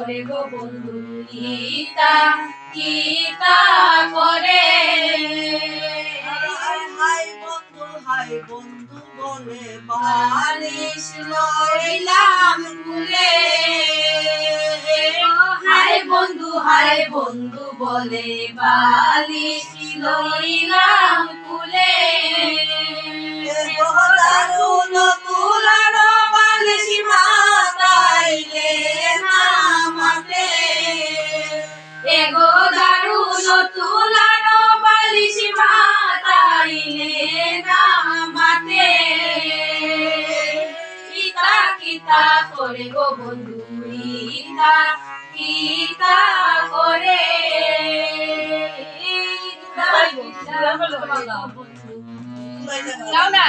করে গো বন্ধু ইতা কিতা করে হাই বন্ধু বলে বালিশ লইলাম কুলে হাই বন্ধু বলে বালিশ লইলাম কুলে দারুণ তুলানো বালিশ মাতাইলে না মাতে এগো দারুণ তুলানো বালিশ মাতাইলে না মাতে ইতা কিতা করে গো বন্ধু ইতা কিতা করে বন্ধু যাও না